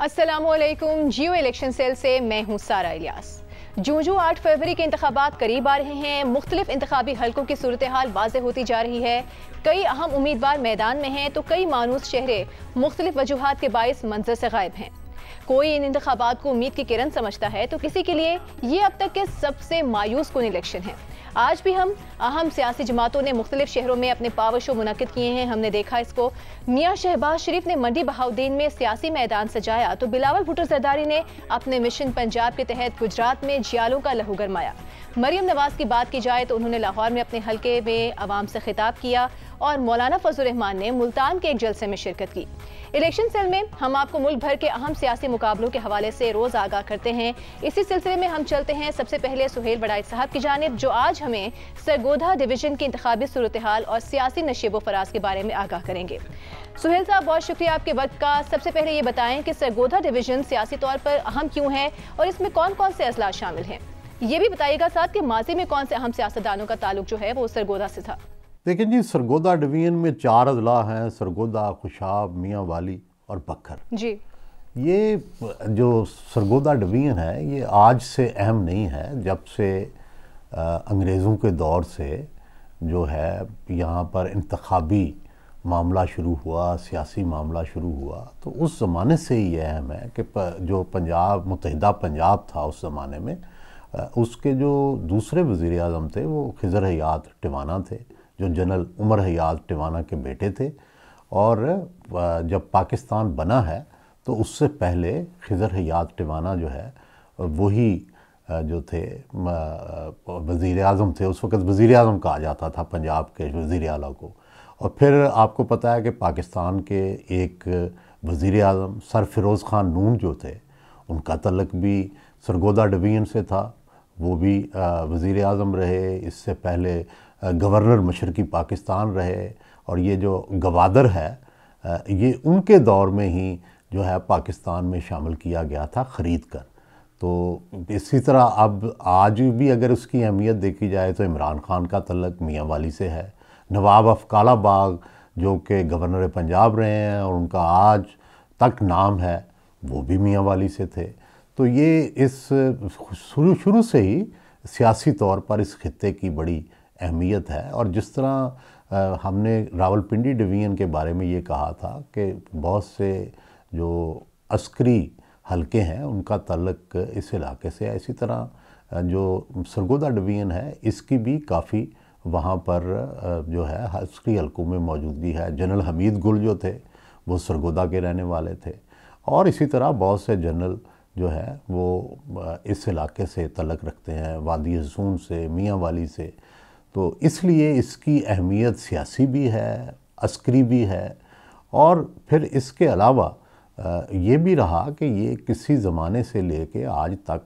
अस्सलामुअलैकुम। जियो election cell से मैं हूं सारा इलियास। जूं 8 फरवरी के इंतखाबात करीब आ रहे हैं, मुख्तलिफ इंतखाबी हलकों की सूरत हाल वाज़ेह होती जा रही है। कई अहम उम्मीदवार मैदान में हैं तो कई मानूस चेहरे मुख्तलिफ वजूहात के बाइस मंजर से गायब हैं। कोई इन इंतखाबात को उम्मीद की किरण समझता है तो किसी के लिए ये अब तक के सबसे मायूस कुन इलेक्शन है। आज भी हम अहम सियासी जमातों ने मुख्तलिफ शहरों में अपने पावर शो मुनक्किद किए हैं। हमने देखा इसको। मियाँ शहबाज शरीफ ने मंडी बहाउद्दीन में सियासी मैदान सजाया तो बिलावल भुट्टो जरदारी ने अपने मिशन पंजाब के तहत गुजरात में जियालों का लहू गरमाया। मरियम नवाज की बात की जाए तो उन्होंने लाहौर में अपने हलके में आवाम से खिताब किया और मौलाना फजल रहमान ने मुल्तान के एक जलसे में शिरकत की। इलेक्शन सेल में हम आपको मुल्क भर के अहम सियासी मुकाबलों के हवाले से रोज आगाह करते हैं। इसी सिलसिले में हम चलते हैं सबसे पहले सुहेल बड़ाई साहब की जानिब, जो आज हमें सरगोधा डिवीजन की इंतखाबी सूरत हाल और सियासी नशीबो फराज के बारे में आगाह करेंगे। सुहेल साहब, बहुत शुक्रिया आपके वक्त का। सबसे पहले ये बताएं कि सरगोधा डिवीजन सियासी तौर पर अहम क्यों है और इसमें कौन कौन से अजला शामिल हैं। ये भी बताइएगा साथ कि माजी में कौन से अहम सियासतदानों का ताल्लुक जो है वो सरगोधा से था। देखिए जी, सरगोधा डिवीजन में 4 अजला हैं: सरगोधा, खुशाब, मियाँ वाली और बखर जी। ये जो सरगोधा डिवीजन है ये आज से अहम नहीं है। जब से अंग्रेज़ों के दौर से जो है यहाँ पर इंतखाबी मामला शुरू हुआ, सियासी मामला शुरू हुआ, तो उस ज़माने से ही ये अहम है कि जो पंजाब, मुत्तहिदा पंजाब था उस ज़माने में, उसके जो दूसरे वज़ीर आज़म थे वो खिज़र हयात टिवाना थे, जो जनरल उमर हयात टिवाना के बेटे थे। और जब पाकिस्तान बना है तो उससे पहले खिज़र हयात टिवाना जो है वही जो थे वज़ीर आज़म थे। उस वक़्त वज़ीर आज़म कहा जाता था पंजाब के वज़ीर आला को। और फिर आपको पता है कि पाकिस्तान के एक वज़ीर आज़म सर फ़िरोज़ ख़ान नून जो थे, उनका तल्लुक़ भी सरगोधा डिवीजन से था। वो भी वज़ीर आज़म रहे। इससे पहले गवर्नर मशरक़ी पाकिस्तान रहे। और ये जो गवादर है ये उनके दौर में ही जो है पाकिस्तान में शामिल किया गया था ख़रीद कर। तो इसी तरह अब आज भी अगर उसकी अहमियत देखी जाए तो इमरान ख़ान का तल्लुक़ मियाँ वाली से है। नवाब अफ़काला बाग जो कि गवर्नर पंजाब रहे हैं और उनका आज तक नाम है, वो भी मियाँ वाली से थे। तो ये इस शुरू से ही सियासी तौर पर इस खित्ते की बड़ी अहमियत है। और जिस तरह हमने रावलपिंडी डिवीजन के बारे में ये कहा था कि बहुत से जो अस्करी हलके हैं उनका तल्लुक़ इस इलाके से है, इसी तरह जो सरगोधा डिवीजन है इसकी भी काफ़ी वहाँ पर जो है अस्करी हलकों में मौजूदगी है। जनरल हमीद गुल जो थे वो सरगोधा के रहने वाले थे। और इसी तरह बहुत से जनरल जो है वो इस इलाके से तल्लुक़ रखते हैं, वादी हसून से, मियाँ वाली से। तो इसलिए इसकी अहमियत सियासी भी है, अस्करी भी है। और फिर इसके अलावा ये भी रहा कि ये किसी ज़माने से लेके आज तक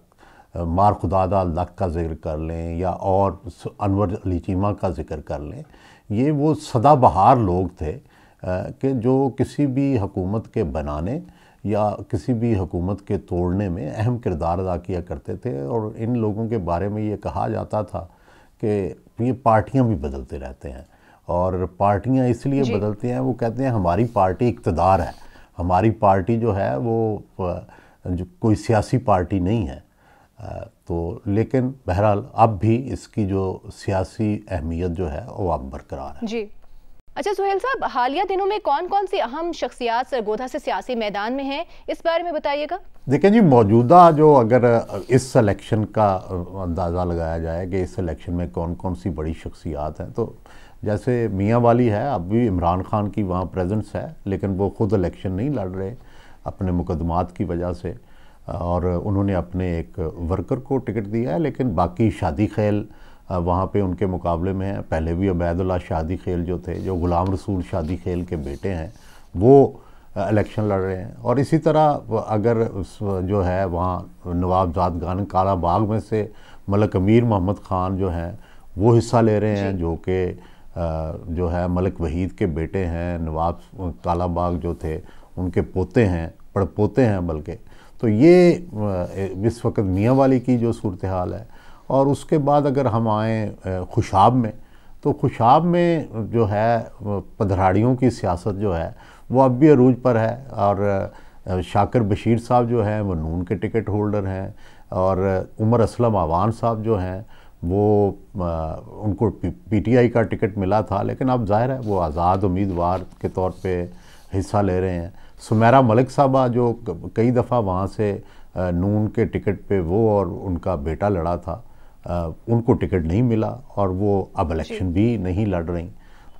मार खुदादा लक का ज़िक्र कर लें या और अनवर अली चीमा का ज़िक्र कर लें, ये वो सदाबहार लोग थे कि जो किसी भी हुकूमत के बनाने या किसी भी हुकूमत के तोड़ने में अहम किरदार अदा किया करते थे। और इन लोगों के बारे में ये कहा जाता था कि ये पार्टियां भी बदलते रहते हैं। और पार्टियां इसलिए बदलती हैं, वो कहते हैं हमारी पार्टी इक़्तिदार है, हमारी पार्टी जो है वो जो कोई सियासी पार्टी नहीं है। तो लेकिन बहरहाल अब भी इसकी जो सियासी अहमियत जो है वो अब बरकरार है जी। अच्छा सुहेल साहब, हालिया दिनों में कौन कौन सी अहम शख्सियात सरगोधा से सियासी मैदान में हैं, इस बारे में बताइएगा। देखिए जी, मौजूदा जो अगर इस इलेक्शन का अंदाज़ा लगाया जाए कि इस इलेक्शन में कौन कौन सी बड़ी शख्सियात हैं, तो जैसे मियाँ वाली है, अब भी इमरान ख़ान की वहाँ प्रेजेंस है, लेकिन वो ख़ुद इलेक्शन नहीं लड़ रहे अपने मुकदमात की वजह से। और उन्होंने अपने एक वर्कर को टिकट दिया है, लेकिन बाकी शादी खेल वहाँ पे उनके मुकाबले में है। पहले भी उबैदुल्ला शादी खेल जो थे, जो गुलाम रसूल शादी खेल के बेटे हैं, वो इलेक्शन लड़ रहे हैं। और इसी तरह अगर जो है वहाँ नवाबजाद गान काला बाग में से मलिक अमीर मोहम्मद ख़ान जो हैं वो हिस्सा ले रहे हैं, जो कि जो है मलिक वहीद के बेटे हैं। नवाब काला बाग जो थे उनके पोते हैं, पड़पोते हैं बल्कि। तो ये इस वक्त मियाँ वाली की जो सूरत हाल है। और उसके बाद अगर हम आएँ खुशाब में, तो खुशाब में जो है पधराड़ियों की सियासत जो है वो अब भी अरूज पर है। और शाकिर बशीर साहब जो हैं वो नून के टिकट होल्डर हैं, और उमर असलम आवान साहब जो हैं वो उनको पीटीआई का टिकट मिला था, लेकिन अब जाहिर है वो आज़ाद उम्मीदवार के तौर पे हिस्सा ले रहे हैं। सुमेरा मलिक साहबा जो कई दफ़ा वहाँ से नून के टिकट पे वो और उनका बेटा लड़ा था, उनको टिकट नहीं मिला और वो अब इलेक्शन भी नहीं लड़ रही।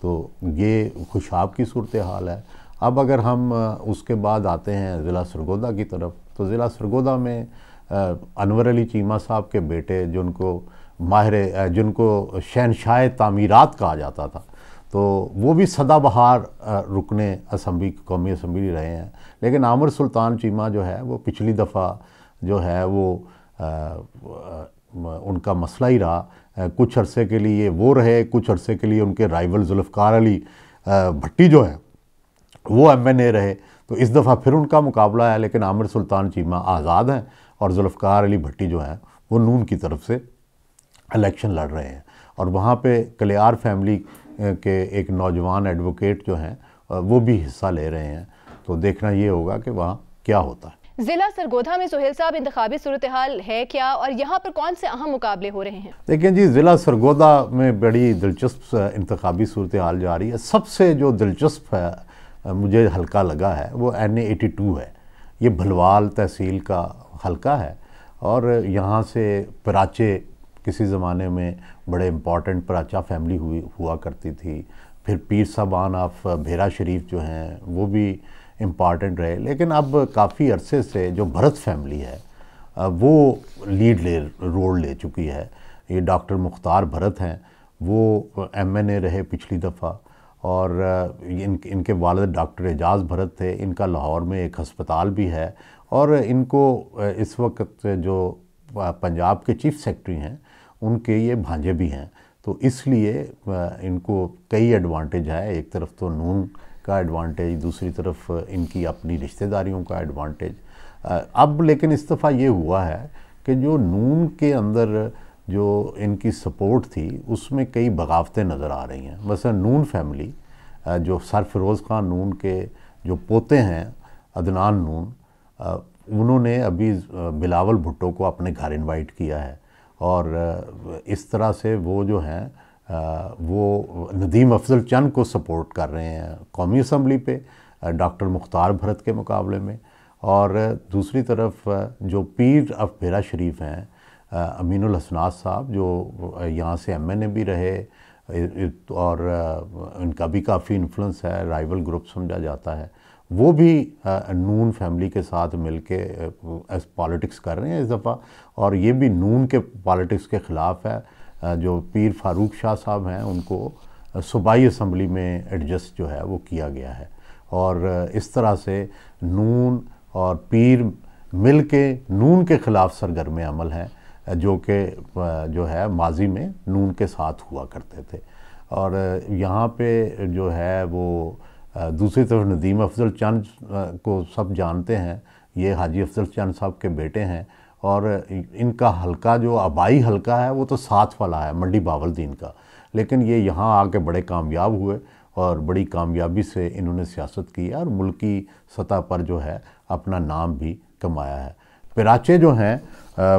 तो ये खुशाब की सूरत हाल है। अब अगर हम उसके बाद आते हैं ज़िला सरगोदा की तरफ, तो ज़िला सरगोदा में अनवर अली चीमा साहब के बेटे जिनको शहनशाह तामीरात कहा जाता था, तो वो भी सदाबहार रुकने असम्बली कौमी असम्बली रहे हैं। लेकिन आमिर सुल्तान चीमा जो है वो पिछली दफ़ा जो है वो उनका मसला ही रहा। कुछ अरसे के लिए वो रहे, कुछ अरसे के लिए उनके राइवल जुल्फ़कार अली भट्टी जो है वो एमएनए रहे। तो इस दफ़ा फिर उनका मुकाबला है, लेकिन आमिर सुल्तान चीमा आज़ाद हैं और जुल्फ़कार अली भट्टी जो हैं वो नून की तरफ से इलेक्शन लड़ रहे हैं। और वहाँ पे कलियार फैमिली के एक नौजवान एडवोकेट जो हैं वो भी हिस्सा ले रहे हैं। तो देखना ये होगा कि वहाँ क्या होता है। जिला सरगोधा में सुहेल साहब इंतखाबी सूरत हाल है क्या, और यहाँ पर कौन से अहम मुकाबले हो रहे हैं? देखिए जी, ज़िला सरगोधा में बड़ी दिलचस्प इंतखाबी सूरत हाल जारी है। सबसे जो दिलचस्प है मुझे हल्का लगा है वो NA82 है। ये भलवाल तहसील का हल्का है और यहाँ से पराचे किसी ज़माने में बड़े इम्पॉर्टेंट पराचा फैमिली हुआ करती थी। फिर पीर साहबान ऑफ भेरा शरीफ जो हैं वो भी इम्पॉर्टेंट रहे। लेकिन अब काफ़ी अरसे से जो भरत फैमिली है वो रोल ले चुकी है। ये डॉक्टर मुख्तार भरत हैं, वो MNA रहे पिछली दफ़ा, और इनके वालिद डॉक्टर एजाज़ भरत थे। इनका लाहौर में एक हस्पताल भी है और इनको इस वक्त जो पंजाब के चीफ सेक्रेटरी हैं उनके ये भांजे भी हैं। तो इसलिए इनको कई एडवांटेज है। एक तरफ तो नून का एडवांटेज, दूसरी तरफ इनकी अपनी रिश्तेदारियों का एडवांटेज। अब लेकिन इस दफ़ा ये हुआ है कि जो नून के अंदर जो इनकी सपोर्ट थी उसमें कई बगावतें नज़र आ रही हैं। मसलन नून फैमिली, जो सर फिरोज़ खान नून के जो पोते हैं अदनान नून, उन्होंने अभी बिलावल भुट्टो को अपने घर इनवाइट किया है और इस तरह से वो जो हैं वो नदीम अफजल चंद को सपोर्ट कर रहे हैं कौमी असम्बली पे डॉक्टर मुख्तार भरत के मुकाबले में। और दूसरी तरफ जो पीर ऑफ भेरा शरीफ हैं अमीनुल हसनात साहब, जो यहाँ से MNA भी रहे और इनका भी काफ़ी इन्फ्लुएंस है, राइवल ग्रुप समझा जाता है, वो भी नून फैमिली के साथ मिलके पॉलिटिक्स कर रहे हैं इस दफ़ा। और ये भी नून के पॉलिटिक्स के ख़िलाफ़ है। जो पीर फारूक शाह साहब हैं उनको सूबाई असम्बली में एडजस्ट जो है वो किया गया है। और इस तरह से नून और पीर मिल के नून के ख़िलाफ़ सरगर्म अमल हैं, जो कि जो है माजी में नून के साथ हुआ करते थे। और यहाँ पे जो है वो दूसरी तरफ नदीम अफजल चंद को सब जानते हैं, ये हाजी अफजल चंद साहब के बेटे हैं। और इनका हल्का जो आबाई हल्का है वो तो साथ वाला है मंडी बावलदीन का, लेकिन ये यहाँ आके बड़े कामयाब हुए और बड़ी कामयाबी से इन्होंने सियासत की और मुल्की सतह पर जो है अपना नाम भी कमाया है। पराचे जो हैं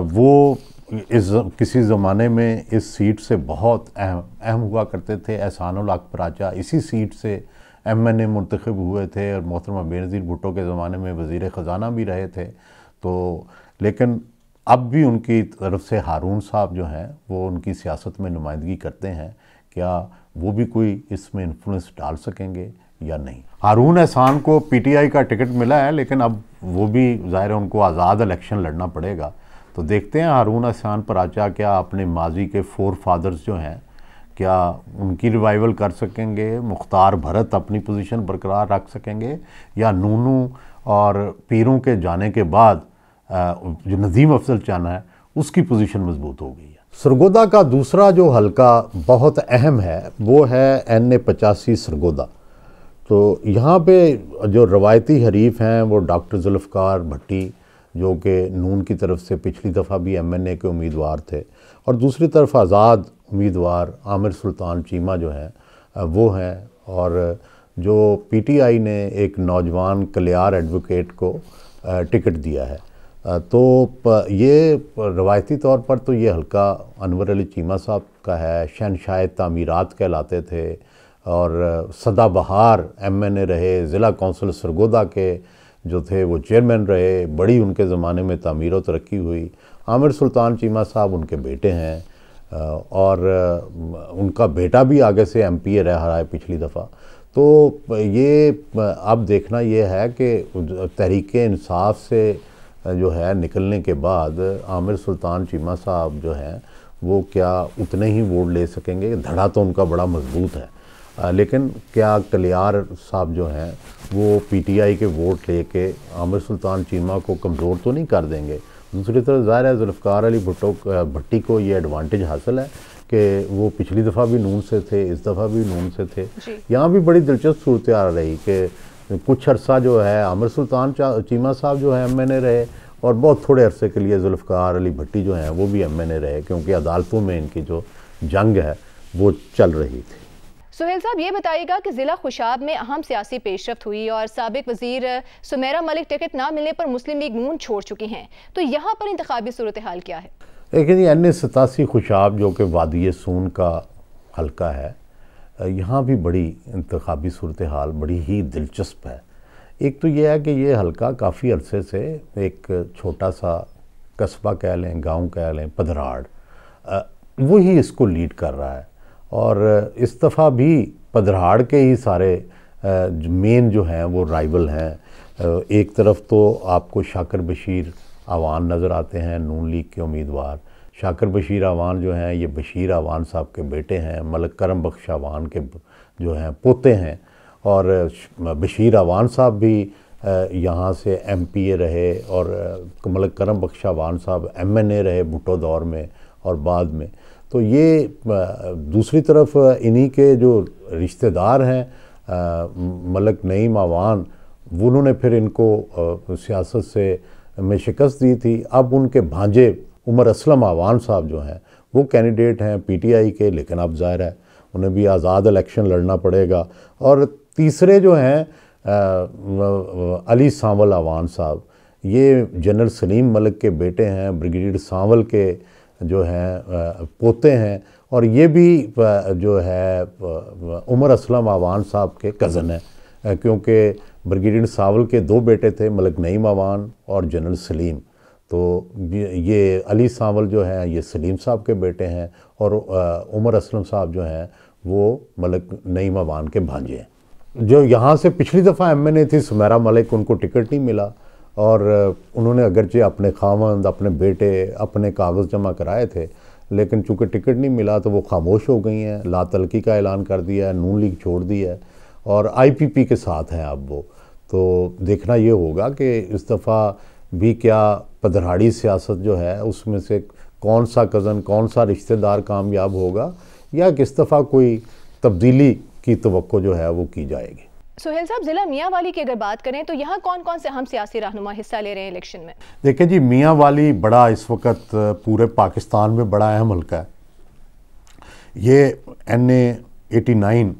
वो किसी ज़माने में इस सीट से बहुत अहम हुआ करते थे। एहसानुल हक पराचा इसी सीट से MNA मुंतखब हुए थे और मोहतरमा बेनज़ीर भुट्टो के ज़माने में वज़ीर ख़जाना भी रहे थे। तो लेकिन अब भी उनकी तरफ से हारून साहब जो हैं वो उनकी सियासत में नुमाइंदगी करते हैं। क्या वो भी कोई इसमें इन्फ्लुएंस डाल सकेंगे या नहीं? हारून एहसान को PTI का टिकट मिला है, लेकिन अब वो भी ज़ाहिर है उनको आज़ाद इलेक्शन लड़ना पड़ेगा। तो देखते हैं हारून एहसान पराचा क्या अपने माजी के 4 फादर्स जो हैं क्या उनकी रिवाइवल कर सकेंगे, मुख्तार भरत अपनी पोजीशन बरकरार रख सकेंगे, या नूनू और पीरों के जाने के बाद जो नदीम अफजल चंद है उसकी पोजीशन मजबूत हो गई है। सरगोदा का दूसरा जो हल्का बहुत अहम है वो है NA85 सरगोदा। तो यहाँ पे जो रवायती हरीफ हैं वो डॉक्टर जुल्फ़कार भट्टी, जो कि नून की तरफ से पिछली दफ़ा भी MNA के उम्मीदवार थे, और दूसरी तरफ आज़ाद उम्मीदवार आमिर सुल्तान चीमा जो हैं वो हैं, और जो पीटीआई ने एक नौजवान कलियार एडवोकेट को टिकट दिया है। तो ये रवायती तौर पर तो ये हल्का अनवर अली चीमा साहब का है, शहनशाह तामीरात कहलाते थे और सदाबहार एमएनए रहे, ज़िला कौंसिल सरगोदा के जो थे वो चेयरमैन रहे, बड़ी उनके ज़माने में तामीर व तरक्की हुई। आमिर सुल्तान चीमा साहब उनके बेटे हैं और उनका बेटा भी आगे से एमपीए रहा है पिछली दफ़ा। तो ये अब देखना ये है कि तहरीक इंसाफ से जो है निकलने के बाद आमिर सुल्तान चीमा साहब जो हैं वो क्या उतने ही वोट ले सकेंगे। धड़ा तो उनका बड़ा मजबूत है, लेकिन क्या कलियार साहब जो हैं वो पीटीआई के वोट लेके आमिर सुल्तान चीमा को कमज़ोर तो नहीं कर देंगे। दूसरी तरफ ज़ाहिर है ज़ुल्फ़िकार अली भट्टी को ये एडवांटेज हासिल है कि वो पिछली दफ़ा भी नून से थे, इस दफ़ा भी नून से थे। यहाँ भी बड़ी दिलचस्प सूरत आ रही कि कुछ अरसा जो है आमिर सुल्तान चीमा साहब जो है एमएनए रहे और बहुत थोड़े अरसे के लिए ज़ुल्फ़िकार अली भट्टी जो हैं वो भी एमएनए रहे, क्योंकि अदालतों में इनकी जो जंग है वो चल रही थी। सुहेल साहब ये बताइएगा कि ज़िला खुशाब में अहम सियासी पेशरफ्त हुई और साबिक वज़ीर सुमेरा मलिक टिकट ना मिलने पर मुस्लिम लीग नून छोड़ चुकी हैं, तो यहाँ पर इंतखाबी सूरत हाल क्या है? लेकिन ये NA87 खुशाब जो कि वादी सून का हल्का है, यहाँ भी बड़ी इंतखाबी सूरत हाल बड़ी ही दिलचस्प है। एक तो ये है कि ये हल्का काफ़ी अरसे से एक छोटा सा कस्बा कह लें, गांव कह लें, पधराड़, वही इसको लीड कर रहा है। और इस दफ़ा भी पधराड़ के ही सारे मेन जो हैं वो राइवल हैं। एक तरफ तो आपको शाकिर बशीर आवान नज़र आते हैं, नून लीग के उम्मीदवार। शाकिर बशीर आवान जो हैं ये बशीर आवान साहब के बेटे हैं, मलिक करम बख्श आवान के जो हैं पोते हैं। और बशीर आवान साहब भी यहाँ से MPA रहे और मलिक करम बख्श आवान साहब MNA रहे भुट्टो दौर में और बाद में। तो ये दूसरी तरफ इन्हीं के जो रिश्तेदार हैं मलिक नईम आवान, उन्होंने फिर इनको सियासत से में शिकस्त दी थी। अब उनके भांजे उमर असलम आवान साहब जो हैं वो कैंडिडेट हैं PTI के, लेकिन अब ज़ाहिर है उन्हें भी आज़ाद इलेक्शन लड़ना पड़ेगा। और तीसरे जो हैं अली सांवल आवान साहब, ये जनरल सलीम मलिक के बेटे हैं, ब्रिगेडियर सांवल के जो हैं पोते हैं और ये भी जो है उमर असलम आवान साहब के कज़न हैं, क्योंकि ब्रिगेडियर सांवल के दो बेटे थे, मलिक नईम आवान और जनरल सलीम। तो ये अली सांवल जो हैं ये सलीम साहब के बेटे हैं और उमर असलम साहब जो हैं वो मलिक नईम आवान के भांजे हैं। जो यहाँ से पिछली दफ़ा MNA थी सुमेरा मलिक, उनको टिकट नहीं मिला और उन्होंने अगरचे अपने खावंद, अपने बेटे, अपने कागज़ जमा कराए थे, लेकिन चूँकि टिकट नहीं मिला तो वो खामोश हो गई हैं। लातलकी का ऐलान कर दिया है, नून लीग छोड़ दी है और IPP के साथ हैं अब वो। तो देखना ये होगा कि इस दफ़ा भी क्या पधराड़ी सियासत जो है उसमें से कौन सा कज़न, कौन सा रिश्तेदार कामयाब होगा या किस दफ़ा कोई तब्दीली की तवक्को जो है वो की जाएगी। सुहेल साहब, ज़िला मियांवाली की अगर बात करें तो यहाँ कौन कौन से अहम सियासी रहनुमा हिस्सा ले रहे हैं इलेक्शन में? देखिए जी, मियांवाली बड़ा इस वक्त पूरे पाकिस्तान में बड़ा अहम हल्का है। ये NA89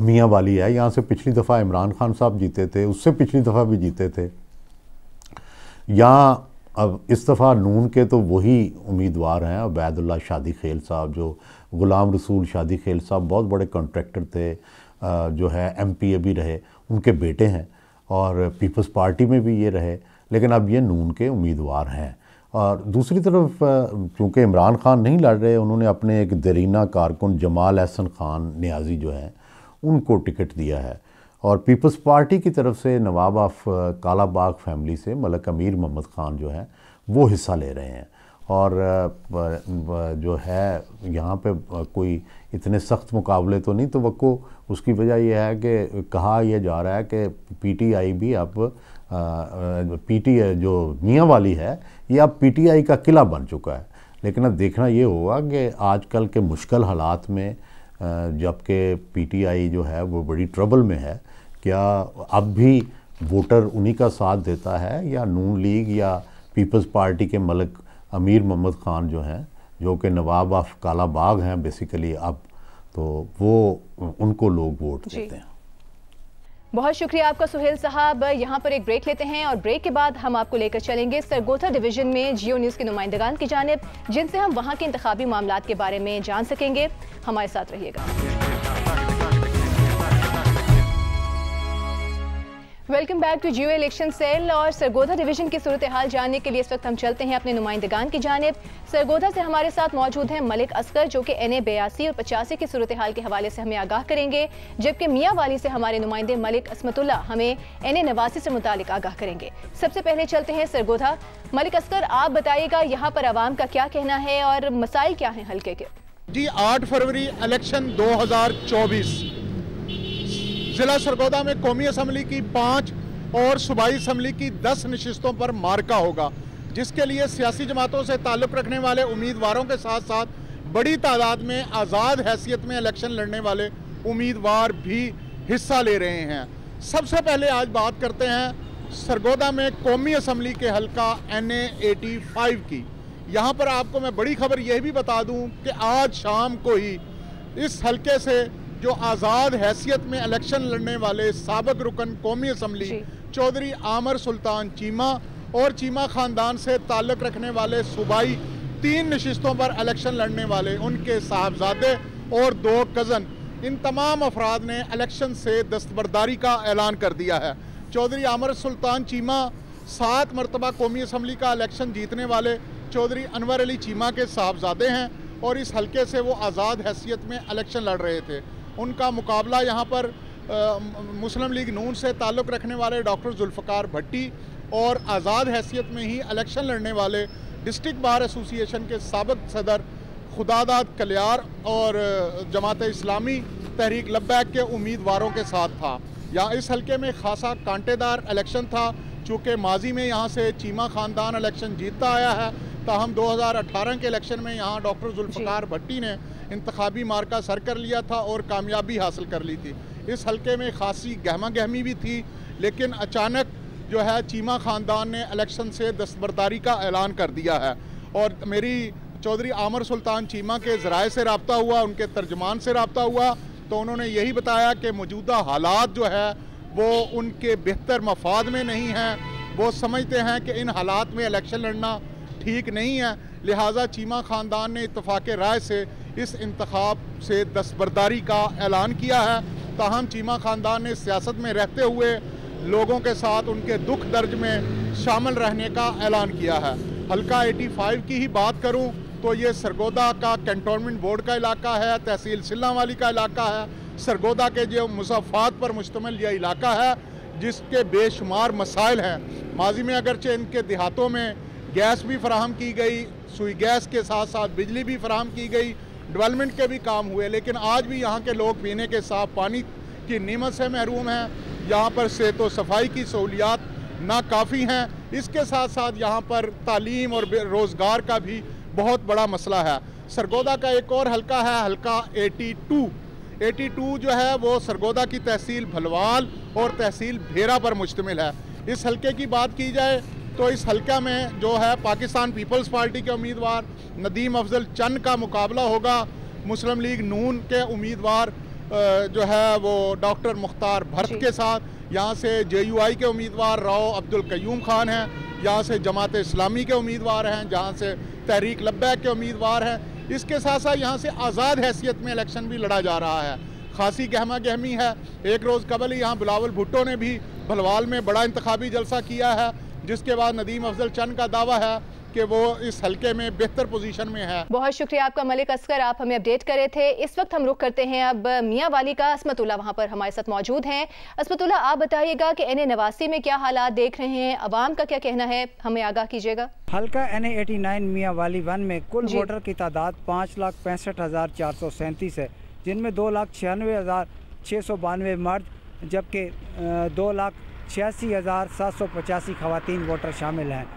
मियांवाली है। यहाँ से पिछली दफ़ा इमरान खान साहब जीते थे, उससे पिछली दफ़ा भी जीते थे। यहाँ अब इस दफ़ा नून के तो वही उम्मीदवार हैं, उबैदुल्ला शादी खेल साहब, जो ग़ुलाम रसूल शादी खेल साहब बहुत बड़े कॉन्ट्रैक्टर थे, जो है MPA भी रहे, उनके बेटे हैं और पीपल्स पार्टी में भी ये रहे, लेकिन अब ये नून के उम्मीदवार हैं। और दूसरी तरफ चूँकि इमरान खान नहीं लड़ रहे, उन्होंने अपने एक दरीना कारकुन जमाल अहसन खान नियाज़ी जो हैं उनको टिकट दिया है। और पीपल्स पार्टी की तरफ से नवाब ऑफ कालाबाग फैमिली से मलिक अमीर मोहम्मद ख़ान जो हैं वो हिस्सा ले रहे हैं। और जो है यहाँ पे कोई इतने सख्त मुकाबले तो नहीं तवक्को। उसकी वजह यह है कि कहा यह जा रहा है कि PTI भी अब PTI जो मियांवाली है ये अब PTI का किला बन चुका है। लेकिन अब देखना ये होगा कि आजकल के मुश्किल हालात में जबकि PTI जो है वो बड़ी ट्रबल में है, क्या अब भी वोटर उन्हीं का साथ देता है या नून लीग या पीपल्स पार्टी के मलिक अमीर मोहम्मद ख़ान जो हैं, जो कि नवाब ऑफ कालाबाग हैं बेसिकली अब, तो वो उनको लोग वोट देते हैं। बहुत शुक्रिया आपका सुहेल साहब। यहाँ पर एक ब्रेक लेते हैं और ब्रेक के बाद हम आपको लेकर चलेंगे सरगोधा डिवीजन में जियो न्यूज़ के नुमाइंदगान की जानिब, जिनसे हम वहाँ के इंतखाबी मामलात के बारे में जान सकेंगे। हमारे साथ रहिएगा। Welcome back to Geo election cell. और सरगोधा डिवीजन की सूरत हाल जानने के लिए इस वक्त हम चलते हैं अपने नुमाइंदगान की जानिब। सरगोधा से हमारे साथ मौजूद हैं मलिक असगर, जो कि NA 82 और 85 की सूरत हाल के हवाले से हमें आगाह करेंगे, जबकि मियाँ वाली से हमारे नुमाइंदे मलिक असमतुल्ला हमें NA 89 से मुतालिक आगाह करेंगे। सबसे पहले चलते हैं सरगोधा। मलिक असगर, आप बताइएगा यहाँ पर आवाम का क्या कहना है और मसाइल क्या हैं हल्के के? जी, 8 फरवरी इलेक्शन 2024 जिला सरगोधा में कौमी असम्बली की 5 और सूबाई असम्बली की 10 नशिस्तों पर मार्का होगा, जिसके लिए सियासी जमातों से ताल्लुक़ रखने वाले उम्मीदवारों के साथ साथ बड़ी तादाद में आज़ाद हैसियत में इलेक्शन लड़ने वाले उम्मीदवार भी हिस्सा ले रहे हैं। सबसे पहले आज बात करते हैं सरगोधा में कौमी असम्बली के हल्का NA 85 की। यहाँ पर आपको मैं बड़ी खबर यह भी बता दूँ कि आज शाम को ही इस हल्के से जो आज़ाद हैसियत में इलेक्शन लड़ने वाले साबिक रुकन कौमी असम्बली चौधरी आमर सुल्तान चीमा और चीमा ख़ानदान से ताल्लुक़ रखने वाले सूबाई 3 नशिस्तों पर इलेक्शन लड़ने वाले उनके साहबजादे और 2 कज़न, इन तमाम अफराद ने इलेक्शन से दस्तबरदारी का ऐलान कर दिया है। चौधरी आमर सुल्तान चीमा 7 मरतबा कौमी असम्बली का इलेक्शन जीतने वाले चौधरी अनवर अली चीमा के साहबजादे हैं और इस हल्के से वो आज़ाद हैसियत में इलेक्शन लड़ रहे थे। उनका मुकाबला यहाँ पर मुस्लिम लीग नून से ताल्लुक़ रखने वाले डॉक्टर जुल्फ़कार भट्टी और आज़ाद हैसियत में ही इलेक्शन लड़ने वाले डिस्ट्रिक्ट बार एसोसिएशन के साबिक सदर खुदादाद कलियार और जमात इस्लामी तहरीक लब्बैक के उम्मीदवारों के साथ था। यहाँ इस हल्के में खासा कांटेदार इलेक्शन था, चूँकि माजी में यहाँ से चीमा ख़ानदान इलेक्शन जीतता आया है, ताहम 2018 के इलेक्शन में यहाँ डॉक्टर जुल्फ़कार भट्टी ने इंतखाबी मार्का सर कर लिया था और कामयाबी हासिल कर ली थी। इस हल्के में खासी गहमा गहमी भी थी, लेकिन अचानक जो है चीमा ख़ानदान ने इलेक्शन से दस्तबरदारी का ऐलान कर दिया है। और मेरी चौधरी आमर सुल्तान चीमा के ज़राए से रब्ता हुआ, उनके तर्जमान से रब्ता हुआ, तो उन्होंने यही बताया कि मौजूदा हालात जो है वो उनके बेहतर मफाद में नहीं हैं। वो समझते हैं कि इन हालात में इलेक्शन लड़ना ठीक नहीं है, लिहाजा चीमा ख़ानदान ने इत्तफ़ाक़ राय से इस इंतखाब से दस्तबरदारी का ऐलान किया है। ताहम चीमा ख़ानदान ने सियासत में रहते हुए लोगों के साथ उनके दुख दर्द में शामिल रहने का ऐलान किया है। हल्का 85 की ही बात करूं तो ये सरगोधा का कैंटोनमेंट बोर्ड का इलाका है, तहसील सिल्लावाली का इलाका है। सरगोधा के जो मुज़ाफ़ात पर मुश्तमिल यह इलाका है, जिसके बेशुमार मसाइल हैं। माजी में अगरचे इनके देहातों में गैस भी फराहम की गई, सुई गैस के साथ साथ बिजली भी फराहम की गई, डेवलपमेंट के भी काम हुए, लेकिन आज भी यहाँ के लोग पीने के साफ पानी की नेमत से महरूम हैं। यहाँ पर सेहत व सफाई की सहूलियात नाकाफ़ी हैं। इसके साथ साथ यहाँ पर तालीम और रोज़गार का भी बहुत बड़ा मसला है। सरगोधा का एक और हल्का है, हल्का 82 जो है वो सरगोधा की तहसील भलवाल और तहसील भेरा पर मुश्तमिल है। इस हल्के की बात की जाए तो इस हल्का में जो है पाकिस्तान पीपल्स पार्टी के उम्मीदवार नदीम अफजल चंद का मुकाबला होगा मुस्लिम लीग नून के उम्मीदवार जो है वो डॉक्टर मुख्तार भरत के साथ। यहाँ से JUI के उम्मीदवार राव अब्दुल कयूम खान हैं, यहाँ से जमात इस्लामी के उम्मीदवार हैं, जहाँ से तहरीक लब्बैक के उम्मीदवार हैं। इसके साथ साथ यहाँ से आज़ाद हैसियत में इलेक्शन भी लड़ा जा रहा है। खासी गहमा गहमी है। एक रोज़ कबल ही यहाँ बिलावल भुट्टो ने भी भलवाल में बड़ा इंतखाबी जलसा किया है, जिसके बाद नदीम अफजल चंद का दावा है कि वो इस हल्के में बेहतर पोजीशन में है। बहुत शुक्रिया आपका मलिक असगर, आप हमें अपडेट कर रहे थे। इस वक्त हम रुख करते हैं अब मियाँ वाली का। असमतुल्ला वहाँ पर हमारे साथ मौजूद हैं। असमतुल्ला, आप बताइएगा कि NA 89 में क्या हालात देख रहे हैं, अवाम का क्या कहना है, हमें आगाह कीजिएगा। हल्का NA 89 मियाँ वाली 1 में कुल वोटर की तादाद 5,65,437 है, जिनमें 2,96,692 मर्द जबकि 2,86,785 ख़वातीन वोटर शामिल हैं।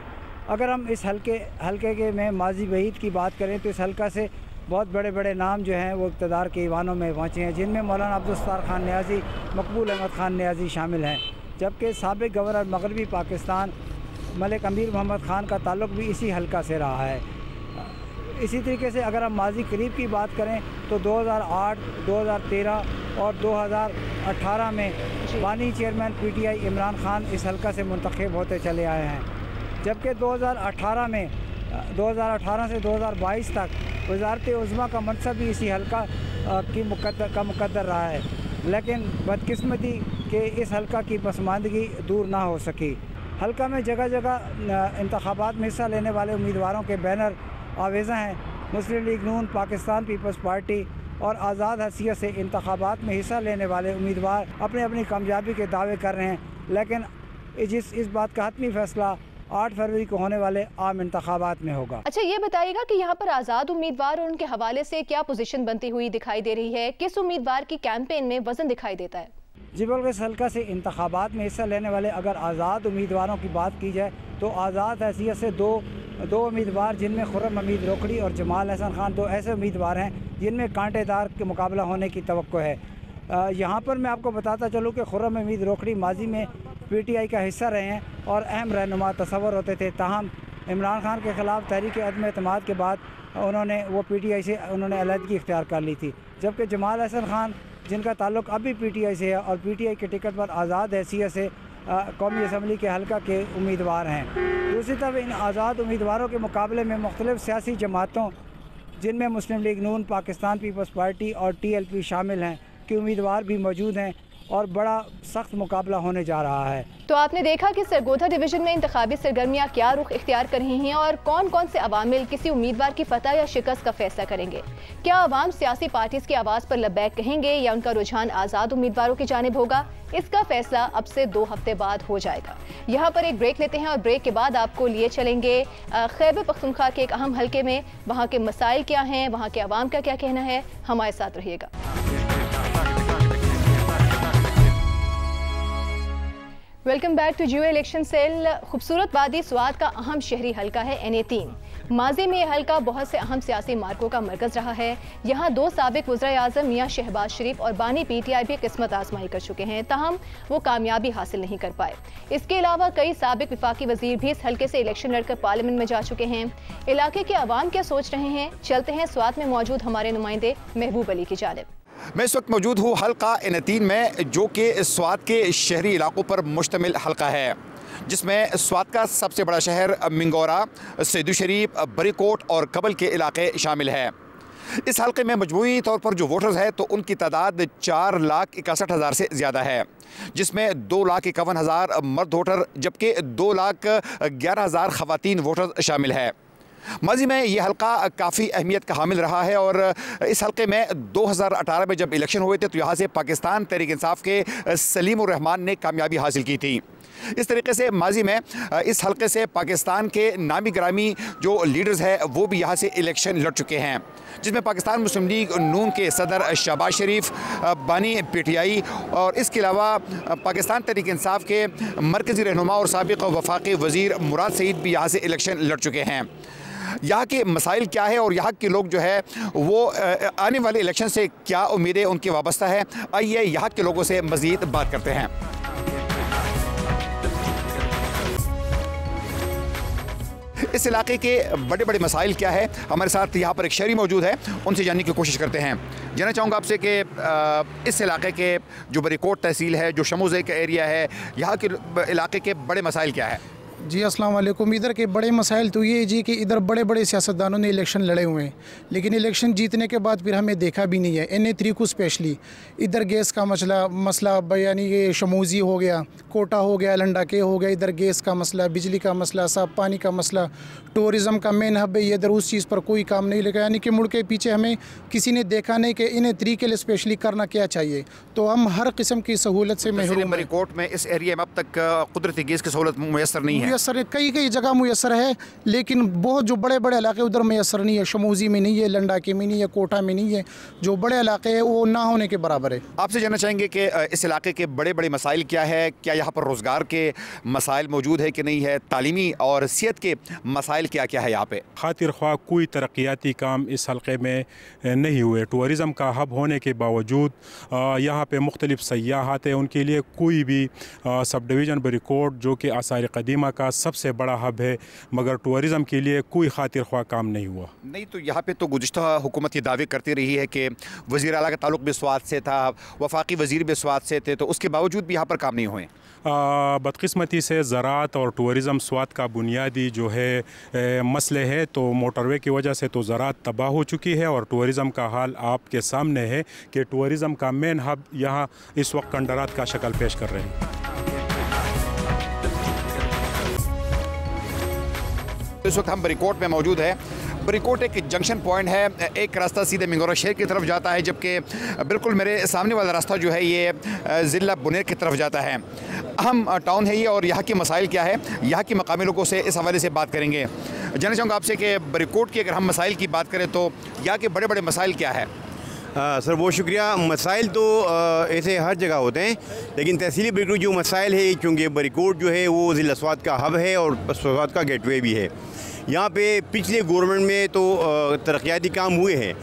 अगर हम इस हल्के के में माजी वहीद की बात करें तो इस हल्का से बहुत बड़े बड़े नाम जो हैं वो इक़्तिदार के ईवानों में पहुँचे हैं, जिनमें मौलाना अब्दुल सत्तार खान न्याज़ी, मकबूल अहमद खान न्याज़ी शामिल हैं, जबकि साबिक़ गवर्नर मगरबी पाकिस्तान मलिक अमीर मोहम्मद ख़ान का ताल्लुक़ भी इसी हल्का से रहा है। इसी तरीके से अगर हम माजी करीब की बात करें तो 2008, 2013 और 2018 में बानी चेयरमैन PTI इमरान खान इस हल्का से मुंतखब होते चले आए हैं, जबकि 2018 से 2022 तक वज़ारत उज़्मा का मनसब भी इसी हल्का का मुकद्दर रहा है, लेकिन बदकिस्मती के इस हल्का की पसमानदगी दूर ना हो सकी। हल्का में जगह जगह इंतखाबात में हिस्सा लेने वाले उम्मीदवारों के बैनर आवेज़ा हैं। मुस्लिम लीग नून, पाकिस्तान पीपल्स पार्टी और आज़ाद हैसियत से इंतखाबात में हिस्सा लेने वाले उम्मीदवार अपनी अपनी कामयाबी के दावे कर रहे हैं, लेकिन इस बात का हतमी फ़ैसला 8 फरवरी को होने वाले आम इंतखाबात में होगा। अच्छा, ये बताइएगा कि यहाँ पर आज़ाद उम्मीदवार और उनके हवाले से क्या पोजीशन बनती हुई दिखाई दे रही है? किस उम्मीदवार की कैंपेन में वजन दिखाई देता है? जी बिल्कुल, इस हल्का से इंतखाबात में हिस्सा लेने वाले अगर आज़ाद उम्मीदवारों की बात की जाए तो आज़ाद हैसियत से दो उम्मीदवार, जिनमें खुर्रम हमीद रोकड़ी और जमाल हसन खान, 2 ऐसे उम्मीदवार हैं जिनमें कांटेदार के मुकाबला होने की तवक्को है। यहाँ पर मैं आपको बताता चलूँ कि खुर्रम हमीद रोकड़ी माजी में PTI का हिस्सा रहे हैं और अहम रहनुमा तस्वर होते थे, ताहम इमरान खान के ख़िलाफ़ तहरीक अदम एतमाद के बाद उन्होंने PTI से अलहदगी इख्तियार कर ली थी, जबकि जमाल हसन खान जिनका ताल्लुक़ अभी PTI से है और PTI के टिकट पर आज़ाद हैसियत से कौमी असम्बली के हल्का के उम्मीदवार हैं। दूसरी तरफ इन आज़ाद उम्मीदवारों के मुकाबले में मुख्तलिफ़ सियासी जमातों, जिनमें मुस्लिम लीग नून, पाकिस्तान पीपल्स पार्टी और TLP शामिल हैं, के उम्मीदवार भी मौजूद हैं और बड़ा सख्त मुकाबला होने जा रहा है। तो आपने देखा कि सरगोधा डिवीज़न में इंतखाबी सरगर्मियाँ क्या रुख इख्तियार कर रही हैं और कौन कौन से अवामिल किसी उम्मीदवार की फतह या शिकस्त का फैसला करेंगे। क्या अवाम सियासी पार्टीज़ की आवाज़ पर लब्बैक कहेंगे या उनका रुझान आज़ाद उम्मीदवारों की जानिब होगा? इसका फैसला अब से 2 हफ्ते बाद हो जाएगा। यहाँ पर एक ब्रेक लेते हैं और ब्रेक के बाद आपको लिए चलेंगे खैबर पख्तूनख्वा के एक अहम हल्के में। वहाँ के मसाइल क्या हैं, वहाँ के अवाम का क्या कहना है, हमारे साथ रहिएगा। Welcome back to Geo election cell. खूबसूरत वादी स्वात का अहम शहरी हल्का है NA3। माजी में यह हल्का बहुत से अहम सियासी मार्कों का मरकज़ रहा है। यहाँ 2 साबिक वज़ीर आज़म मियाँ शहबाज शरीफ और बानी PTI भी किस्मत आजमाई कर चुके हैं, ताहम वो कामयाबी हासिल नहीं कर पाए। इसके अलावा कई साबिक वफाकी वज़ीर भी इस हल्के से इलेक्शन लड़कर पार्लियामेंट में जा चुके हैं। इलाके के अवाम क्या सोच रहे हैं, चलते हैं स्वात में मौजूद हमारे नुमाइंदे महबूब अली की जानिब। मैं इस वक्त मौजूद हूँ हल्का NA3 में, जो कि स्वात के शहरी इलाकों पर मुश्तमिल हल्का है, जिसमें स्वात का सबसे बड़ा शहर मिंगोरा, सैदू शरीफ, बरीकोट और कबल के इलाके शामिल है। इस हल्के में मजमूई तौर पर जो वोटर्स हैं तो उनकी तादाद 4,61,000 से ज़्यादा है, जिसमें 2,51,000 मर्द वोटर जबकि 2,11,000 ख़वातीन वोटर शामिल है। माजी में ये हल्का काफ़ी अहमियत का हामिल रहा है और इस हल्के में 2018 में जब इलेक्शन हुए थे तो यहाँ से पाकिस्तान तहरीक इंसाफ के सलीम उर रहमान ने कामयाबी हासिल की थी। इस तरीके से माजी में इस हल्के से पाकिस्तान के नामी ग्रामी जो लीडर्स हैं वो भी यहाँ से इलेक्शन लड़ चुके हैं, जिसमें पाकिस्तान मुस्लिम लीग नून के सदर शहबाज शरीफ, बानी PTI और इसके अलावा पाकिस्तान तहरीक इंसाफ के मरकज़ी रहनुमा और साबिक़ वफाकी वज़ीर मुराद सईद भी यहाँ से इलेक्शन लड़ चुके हैं। यहाँ के मसाइल क्या है और यहाँ के लोग जो है वो आने वाले इलेक्शन से क्या उम्मीदें उनकी वाबस्ता है, आइए यहाँ के लोगों से मज़ीद बात करते हैं। इस इलाके के बड़े बड़े मसाइल क्या है, हमारे साथ यहाँ पर एक शहरी मौजूद है, उनसे जानने की कोशिश करते हैं। जानना चाहूँगा आपसे कि इस इलाके के जो बरीकोट तहसील है, जो शमूज़े का एरिया है, यहाँ के इलाके के बड़े मसाइल क्या है? जी अस्सलाम वालेकुम। इधर के बड़े मसाइल तो ये जी कि इधर बड़े बड़े सियासतदानों ने इलेक्शन लड़े हुए हैं, लेकिन इलेक्शन जीतने के बाद फिर हमें देखा भी नहीं है। NA3 को स्पेशली इधर गैस का मसला यानी ये शमूजी हो गया, कोटा हो गया, लंडाके हो गया, इधर गैस का मसला, बिजली का मसला, साफ पानी का मसला, टूरिज़म का मेन हब है ये, इधर उस चीज़ पर कोई काम नहीं लगा, यानी कि मुड़ के पीछे हमें किसी ने देखा नहीं कि NA3 के लिए स्पेशली करना क्या चाहिए। तो हम हर किस्म की सहूलत से महरूम हैं। बरीकोट में इस एरिया में अब तक कुदरती गैस की सहूलत मुयसर नहीं है। मुयसर है, कई जगह मुयसर है, लेकिन बहुत जो बड़े बड़े इलाके उधर मुयसर नहीं है। शमूजी में नहीं है, लंडाके में नहीं है, कोटा में नहीं है, जो बड़े इलाके हैं वो ना होने के बराबर है। आपसे जानना चाहेंगे कि इस इलाके के बड़े बड़े मसाइल क्या है, क्या यहाँ पर रोज़गार के मसाइल मौजूद है कि नहीं है, तालीमी और सेहत के मसाइल क्या क्या है यहाँ पे? खातिर ख्वाह कोई तरक्याती काम इस हल्के में नहीं हुए। टूरिज़म का हब होने के बावजूद यहाँ पे मुख्तलिफ सयाह आते हैं, उनके लिए कोई भी सब डिवीज़न बरीकोट जो कि आसार कदीमा का सबसे बड़ा हब है, मगर टूरिज़म के लिए कोई खातिर ख्वाह काम नहीं हुआ। नहीं तो यहाँ पे तो गुज़िश्ता हुकूमत ये दावे करती रही है कि वज़ीर आला का ताल्लुक़ भी स्वात से था, वफाकी वज़ीर भी स्वात से थे, तो उसके बावजूद भी यहाँ पर काम नहीं हुए। बदकिस्मती से ज़राअत और टूरिज़म स्वात का बुनियादी जो है मसले है, तो मोटरवे की वजह से तो ज़राअत तबाह हो चुकी है और टूरिज़म का हाल आपके सामने है कि टूरिज़म का मेन हब यहाँ इस वक्त कंडरात का शक्ल पेश कर रहे हैं। इस वक्त हम बरीकोट में मौजूद है। बरीकोट एक जंक्शन पॉइंट है, एक रास्ता सीधे मिंगोरा शहर की तरफ जाता है, जबकि बिल्कुल मेरे सामने वाला रास्ता जो है ये ज़िला बुनेर की तरफ जाता है। अहम टाउन है ये और यहाँ के मसाइल क्या है, यहाँ के मकामी लोगों से इस हवाले से बात करेंगे। जानना चाहूँगा आपसे कि बरीकोट की अगर हम मसाइल की बात करें तो यहाँ के बड़े बड़े मसाइल क्या है? सर बहुत शुक्रिया। मसाइल तो ऐसे हर जगह होते हैं, लेकिन तहसीली बरीकोट जो मसाइल है, चूँकि बरीकोट जो है वो ज़िला स्वात का हब है और स्वात का गेटवे भी है। यहाँ पे पिछले गवर्नमेंट में तो तरक्याती काम हुए हैं,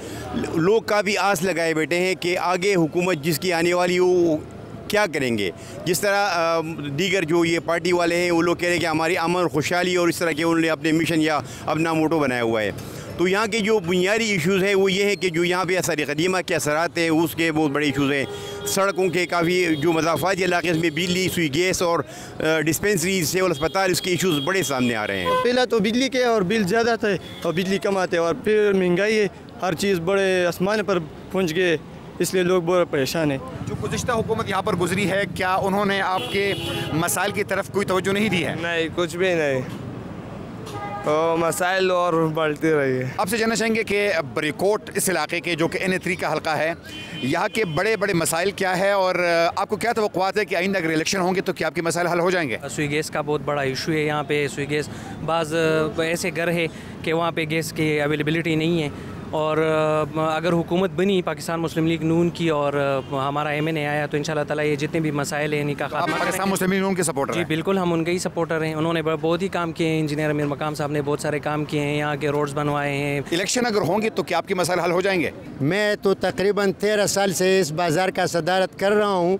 लोग काफ़ी आस लगाए बैठे हैं कि आगे हुकूमत जिसकी आने वाली वो क्या करेंगे। जिस तरह दीगर जो ये पार्टी वाले हैं वो लोग कह रहे हैं कि हमारी अमन खुशहाली और इस तरह के उन्होंने अपने मिशन या अपना मोटो बनाया हुआ है। तो यहाँ के जो बुनियादी इश्यूज़ हैं वो ये है कि जो यहाँ पे असर क़दीमा के असरात हैं उसके बहुत बड़े इश्यूज़ हैं। सड़कों के काफ़ी जो मज़ाफ़ाती इलाके में बिजली, सुई गैस और डिस्पेंसरी, सिविल अस्पताल, इसके इश्यूज़ बड़े सामने आ रहे हैं। पहला तो बिजली के और बिल ज़्यादा थे और बिजली कम आते और फिर महंगाई है, हर चीज़ बड़े आसमान पर पहुँच गए, इसलिए लोग बहुत परेशान हैं। जो गुज़िश्ता हुकूमत यहाँ पर गुजरी है, क्या उन्होंने आपके मसाइल की तरफ कोई तवज्जो नहीं दी है? नहीं, कुछ भी नहीं, और मसाइल और बढ़ती रही है। आपसे जानना चाहेंगे कि बरीकोट इस इलाके के जो कि NA3 का हल्का है, यहाँ के बड़े बड़े मसाइल क्या है और आपको क्या तवक्कुआत है कि आइंदा अगर इलेक्शन होंगे तो क्या आपके मसाइल हल हो जाएंगे? सुई गैस का बहुत बड़ा इशू है यहाँ पे। सुई गैस बाज़ ऐसे घर है कि वहाँ पे गैस की अवेलेबिलिटी नहीं है, और अगर हुकूमत बनी पाकिस्तान मुस्लिम लीग नून की और हमारा MNA आया तो इंशाल्लाह ताला ये जितने भी मसाइल हैं इन्हीं का खात्मा। पाकिस्तान मुस्लिम लीग नून के सपोर्टर हैं? जी बिल्कुल, हम उनके ही सपोर्टर हैं। उन्होंने बहुत ही काम किए हैं, इंजीनियर अमीर मकाम साहब ने बहुत सारे काम किए हैं, यहाँ के रोड्स बनवाए हैं। इलेक्शन अगर होंगे तो क्या आपके मसाइल हल हो जाएंगे? मैं तो तकरीबन 13 साल से इस बाज़ार का सदारत कर रहा हूँ,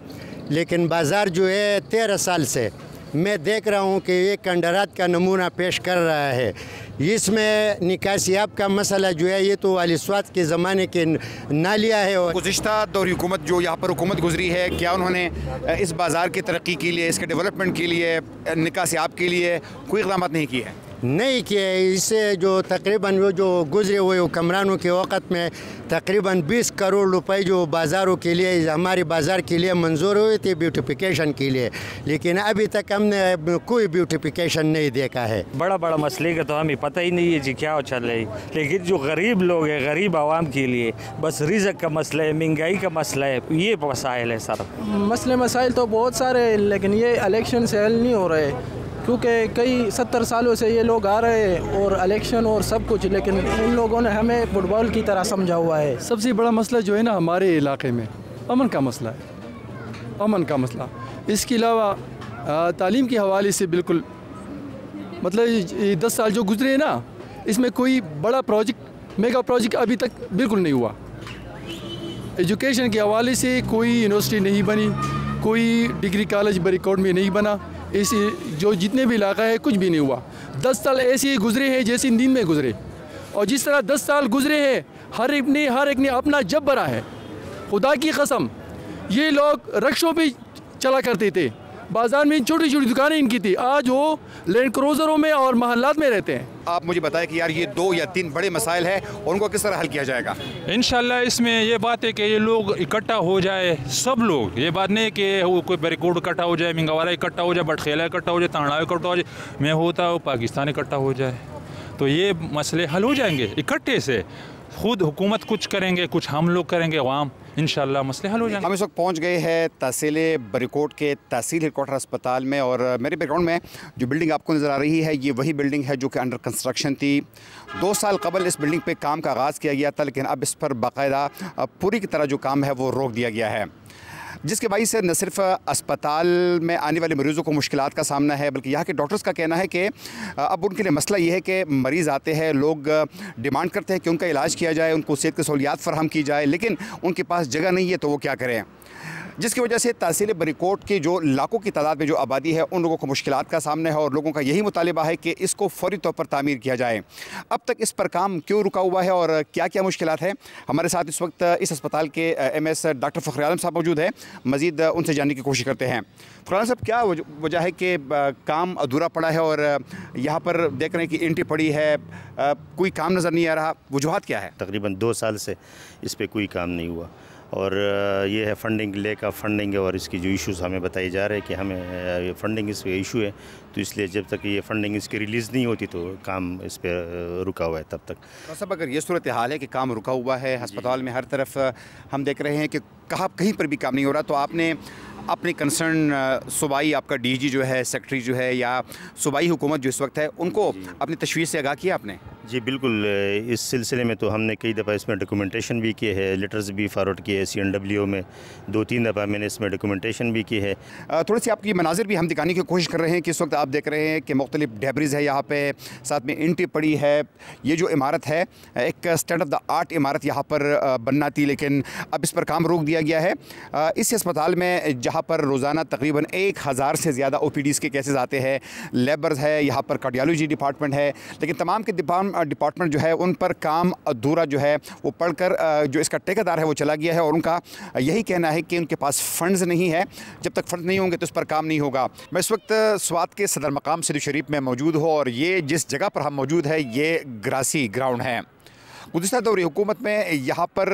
लेकिन बाज़ार जो है 13 साल से मैं देख रहा हूँ कि ये कंडरात का नमूना पेश कर रहा है। इसमें निकासियाब का मसला जो है ये तो वालिस्वात के ज़माने के नालिया है। और गुज़िश्ता दौर हुकूमत जो यहाँ पर हुकूमत गुजरी है, क्या उन्होंने इस बाज़ार की तरक्की के लिए, इसके डेवलपमेंट के लिए, निकासियाब के लिए कोई इक़दाम नहीं किए हैं? नहीं किए। इससे जो तकरीबन वो जो गुजरे हुए हुक्मरानों के वक़्त में तकरीबन 20 करोड़ रुपए जो बाज़ारों के लिए, हमारे बाज़ार के लिए मंजूर हुए थे ब्यूटिफिकेशन के लिए, लेकिन अभी तक हमने कोई ब्यूटिफिकेशन नहीं देखा है। बड़ा बड़ा मसले का तो हमें पता ही नहीं है जी क्या चल रही, लेकिन जो गरीब लोग हैं, गरीब आवाम के लिए बस रिज़्क़ का मसला है, महंगाई का मसला है, ये मसाइल है सर। मसाइल तो बहुत सारे हैं, लेकिन ये इलेक्शन से हल नहीं हो रहे, क्योंकि कई 70 सालों से ये लोग आ रहे हैं और इलेक्शन और सब कुछ, लेकिन उन लोगों ने हमें फुटबॉल की तरह समझा हुआ है। सबसे बड़ा मसला जो है ना हमारे इलाके में अमन का मसला है, अमन का मसला। इसके अलावा तालीम के हवाले से बिल्कुल मतलब 10 साल जो गुजरे ना, इसमें कोई बड़ा प्रोजेक्ट, मेगा प्रोजेक्ट अभी तक बिल्कुल नहीं हुआ। एजुकेशन के हवाले से कोई यूनिवर्सिटी नहीं बनी, कोई डिग्री कॉलेज बरीकोट में नहीं बना, ऐसे जो जितने भी इलाका है कुछ भी नहीं हुआ। 10 साल ऐसे ही गुजरे हैं जैसे नींद में गुजरे, और जिस तरह 10 साल गुजरे हैं हर एक ने अपना जब भरा है। खुदा की कसम, ये लोग रक्षों पे चला करते थे, बाज़ार में छोटी छोटी दुकानें इनकी थी, आज वो लैंड क्रूज़रों में और महल्लात में रहते हैं। आप मुझे बताएं कि यार ये 2 या 3 बड़े मसाइल हैं और उनको किस तरह हल किया जाएगा? इंशाल्लाह इसमें ये बात है कि ये लोग इकट्ठा हो जाए, सब लोग, ये बात नहीं कि वो कोई बरीकोट इकट्ठा हो जाए, मिंगवारा इकट्ठा हो जाए, बटखेला इकट्ठा हो जाए, तांड़ा इकट्ठा हो जाए, मैं होता हूँ पाकिस्तान इकट्ठा हो जाए, तो ये मसले हल हो जाएंगे इकट्ठे से। खुद हुकूमत कुछ करेंगे, कुछ हम लोग करेंगे, अवाम, इंशाल्लाह मसले हल हो जाएंगे। हम इस वक्त पहुंच गए हैं तहसील बरीकोट के तहसील हेडक्वार्टर अस्पताल में, और मेरे बैकग्राउंड में जो बिल्डिंग आपको नज़र आ रही है ये वही बिल्डिंग है जो कि अंडर कंस्ट्रक्शन थी। 2 साल कबल इस बिल्डिंग पे काम का आगाज़ किया गया था, लेकिन अब इस पर बाकायदा पूरी की तरह जो काम है वो रोक दिया गया है। जिसके वजह से न सिर्फ अस्पताल में आने वाले मरीज़ों को मुश्किलात का सामना है, बल्कि यहाँ के डॉक्टर्स का कहना है कि अब उनके लिए मसला ये है कि मरीज़ आते हैं, लोग डिमांड करते हैं कि उनका इलाज किया जाए, उनको सेहत की सहूलियात फराहम की जाए, लेकिन उनके पास जगह नहीं है तो वो क्या करें, जिसकी वजह से तहसील बरीकोट की जो लाखों की तादाद में जो आबादी है उन लोगों को मुश्किलात का सामना है और लोगों का यही मुतालिबा है कि इसको फौरी तौर पर तामीर किया जाए। अब तक इस पर काम क्यों रुका हुआ है और क्या क्या मुश्किलात है, हमारे साथ इस वक्त इस अस्पताल के MS डॉक्टर फ़खर आलम साहब मौजूद है। मज़ीद उनसे जानने की कोशिश करते हैं। फ़खर आलम साहब, क्या वजह है कि काम अधूरा पड़ा है और यहाँ पर देख रहे हैं कि इंटी पड़ी है, कोई काम नज़र नहीं आ रहा, वजूहात क्या है? तकरीबन 2 साल से इस पर कोई काम नहीं हुआ और ये है फंडिंग, लेक ऑफ फंडिंग है और इसकी जो इश्यूज़ हमें बताए जा रहे हैं कि हमें फंडिंग इस पे इशू है, तो इसलिए जब तक ये फंडिंग इसकी रिलीज़ नहीं होती तो काम इस पर रुका हुआ है तब तक। साहब, अगर ये सूरत हाल है कि काम रुका हुआ है, अस्पताल में हर तरफ हम देख रहे हैं कि कहीं पर भी काम नहीं हो रहा, तो आपने अपने कंसर्न सूबाई आपका DG जो है, सेक्रेटरी जो है या सूबाई हुकूमत जो इस वक्त है, उनको अपनी तशवीश से आगाह किया आपने? जी बिल्कुल, इस सिलसिले में तो हमने कई दफ़ा इसमें डॉक्यूमेंटेशन भी की है, लेटर्स भी फॉरवर्ड किए है CNWO में, 2-3 दफ़ा मैंने इसमें डॉक्यूमेंटेशन भी की है। थोड़ी सी आपकी मनाजिर भी हम दिखाने की कोशिश कर रहे हैं कि इस वक्त आप देख रहे हैं कि मुख्तलिफ डेब्रिज है यहाँ पे, साथ में इंटी पड़ी है। ये जो इमारत है एक स्टैंड ऑफ द आर्ट इमारत यहाँ पर बनना थी, लेकिन अब इस पर काम रोक दिया गया है। इस अस्पताल में जहाँ पर रोज़ाना तकरीबन 1000 से ज़्यादा OPDs के केसेस आते हैं, लेबर्स है, यहाँ पर कार्डियोलॉजी डिपार्टमेंट है, लेकिन तमाम के डिपार्टमेंट जो है उन पर काम अधूरा जो है वो पढ़कर जो इसका ठेकेदार है वो चला गया है और उनका यही कहना है कि उनके पास फंड्स नहीं है, जब तक फंड्स नहीं होंगे तो इस पर काम नहीं होगा। मैं इस वक्त स्वात के सदर मकाम सैयद शरीफ में मौजूद हूँ और ये जिस जगह पर हम मौजूद है ये ग्रासी ग्राउंड है। गुज़िश्ता दौरी हुकूमत में यहाँ पर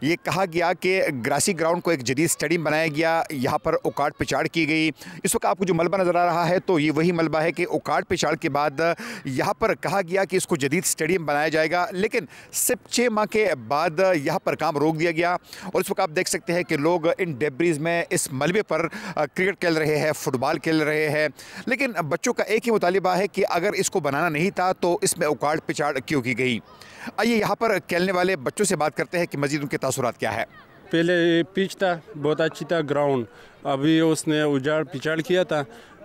ये कहा गया कि ग्रासी ग्राउंड को एक जदीद स्टेडियम बनाया गया, यहाँ पर उकाट पिछाड़ की गई। इस वक्त आपको जो मलबा नज़र आ रहा है तो ये वही मलबा है कि उकाट पिछाड़ के बाद यहाँ पर कहा गया कि इसको जदीद स्टेडियम बनाया जाएगा, लेकिन सिर्फ 6 माह के बाद यहाँ पर काम रोक दिया गया। और इस वक्त आप देख सकते हैं कि लोग इन डेब्रीज में इस मलबे पर क्रिकेट खेल रहे हैं, फुटबॉल खेल रहे हैं, लेकिन बच्चों का एक ही मुतालिबा है कि अगर इसको बनाना नहीं था तो इसमें उकाट पिछाड़ क्यों की गई। आइए यहाँ पर खेलने वाले बच्चों से बात करते हैं कि मज़ीद उनके तासुरात क्या है। पहले पिच था, बहुत अच्छी था ग्राउंड, अभी उसने उजाड़ पिछाड़ किया था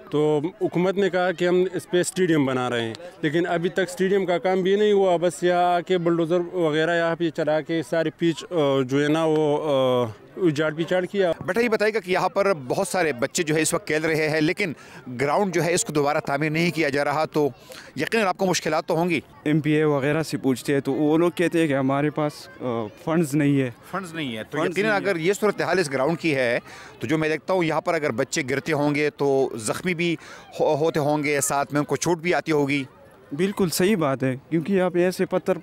तो हुकूमत ने कहा कि हम इस पर स्टेडियम बना रहे हैं, लेकिन अभी तक स्टेडियम का काम भी नहीं हुआ। बस यहाँ आके बुलडोज़र वगैरह यहाँ पे चला के सारी पिच जो है ना वो उजाड़ पिछाड़ किया। बेटा ये बताएगा कि यहाँ पर बहुत सारे बच्चे जो है इस वक्त खेल रहे हैं, लेकिन ग्राउंड जो है इसको दोबारा तामीर नहीं किया जा रहा, तो यकीनन आपको मुश्किलात तो होंगी। MPA वगैरह से पूछते हैं तो वो लोग कहते हैं कि हमारे पास फंड्स नहीं है। फंड्स नहीं है तो यकीनन अगर ये सूरत हाल इस ग्राउंड की है तो जो मैं देखता हूँ यहाँ पर अगर बच्चे गिरते होंगे तो ज़ख्मी भी होते होंगे, साथ में उनको चोट भी आती होगी। बिल्कुल सही बात है, क्योंकि यहाँ पे ऐसे पत्थर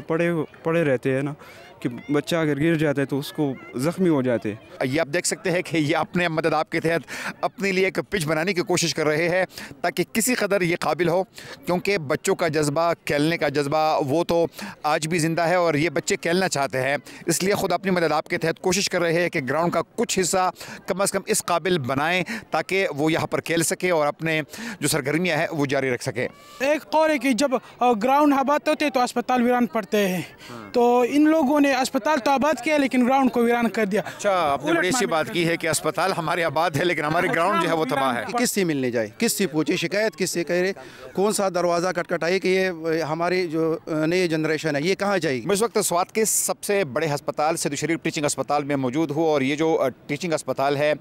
पड़े रहते हैं ना कि बच्चा अगर गिर जाता है तो उसको ज़ख्मी हो जाते हैं। ये आप देख सकते हैं कि ये अपने मदद आपके तहत अपने लिए एक पिच बनाने की कोशिश कर रहे हैं ताकि किसी कदर ये काबिल हो, क्योंकि बच्चों का जज्बा, खेलने का जज्बा वो तो आज भी ज़िंदा है और ये बच्चे खेलना चाहते हैं, इसलिए ख़ुद अपनी मदद आपके तहत कोशिश कर रहे हैं कि ग्राउंड का कुछ हिस्सा कम अज़ कम इस काबिल बनाएँ ताकि वो यहाँ पर खेल सके और अपने जो सरगर्मियाँ हैं वो जारी रख सके। एक कौर है कि जब ग्राउंड आबाद होते तो अस्पताल वीरान पड़ते हैं, तो इन लोगों ने अस्पताल तो आबाद किया लेकिन ग्राउंड को वीरान कर दिया। अच्छा, आपने बड़ी अच्छी बात की है कि अस्पताल हमारे आबाद है लेकिन हमारे ग्राउंड जो है वो तबाह है। किससे मिलने जाए, किससे पूछे, शिकायत किससे करे, कौन सा दरवाज़ा खटखटाए कि ये हमारी जो नई जनरेशन है ये कहाँ जाएगी। मैं इस वक्त स्वात के सबसे बड़े अस्पताल सैयद शरीफ टीचिंग अस्पताल में मौजूद हूँ और ये जो टीचिंग अस्पताल है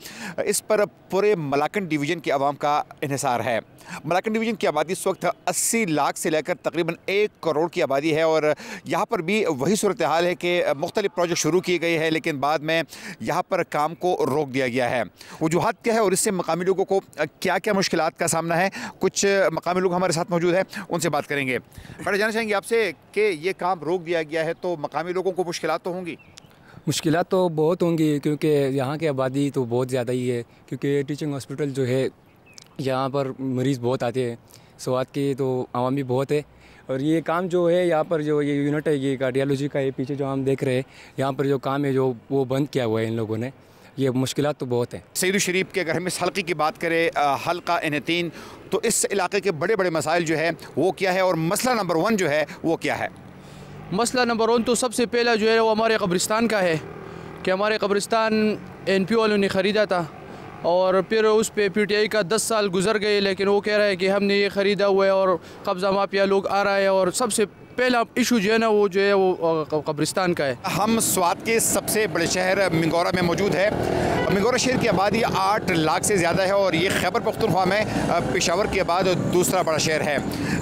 इस पर पूरे मलाकन डिवीज़न की आवाम का इन्हिसार है। मलाकन डिवीज़न की आबादी इस वक्त 80 लाख से लेकर तकरीबन 1 करोड़ की आबादी है और यहाँ पर भी वही सूरत हाल है कि मुख्तलिफ प्रोजेक्ट शुरू किए गए हैं लेकिन बाद में यहाँ पर काम को रोक दिया गया है। वजूहात क्या है और इससे मकामी लोगों को क्या क्या मुश्किलात का सामना है, कुछ मकामी लोग हमारे साथ मौजूद हैं, उनसे बात करेंगे। बड़े जानना चाहेंगे आपसे कि ये काम रोक दिया गया है तो मकामी लोगों को मुश्किलात तो होंगी? मुश्किलात तो बहुत होंगी क्योंकि यहाँ की आबादी तो बहुत ज़्यादा ही है, क्योंकि टीचिंग हॉस्पिटल जो है यहाँ पर मरीज़ बहुत आते हैं, स्वात की तो आवाम भी बहुत है और ये काम जो है यहाँ पर जो ये यूनिट है ये कार्डियोलॉजी का ये पीछे जो हम देख रहे हैं यहाँ पर जो काम है जो वो बंद किया हुआ है इन लोगों ने, ये मुश्किलात तो बहुत है। सैयद शरीफ के अगर हम इस हल्के की बात करें, हल्का N3, तो इस इलाके के बड़े बड़े मसाइल जो है वो क्या है और मसला नंबर 1 जो है वो क्या है? मसला नंबर 1 तो सबसे पहला जो है वो हमारे कब्रिस्तान का है कि हमारे कब्रिस्तान NP वालों ने ख़रीदा था और फिर उस पे PTI का 10 साल गुजर गए, लेकिन वो कह रहा है कि हमने ये ख़रीदा हुआ है और कब्ज़ा माफिया लोग आ रहा है। और सबसे पहला इशू जो है ना वो कब्रिस्तान का है। हम स्वात के सबसे बड़े शहर मिंगोरा में मौजूद है। मिंगोरा शहर की आबादी 8 लाख से ज़्यादा है और ये खैबर पख्तूनख्वा में पेशावर के बाद दूसरा बड़ा शहर है।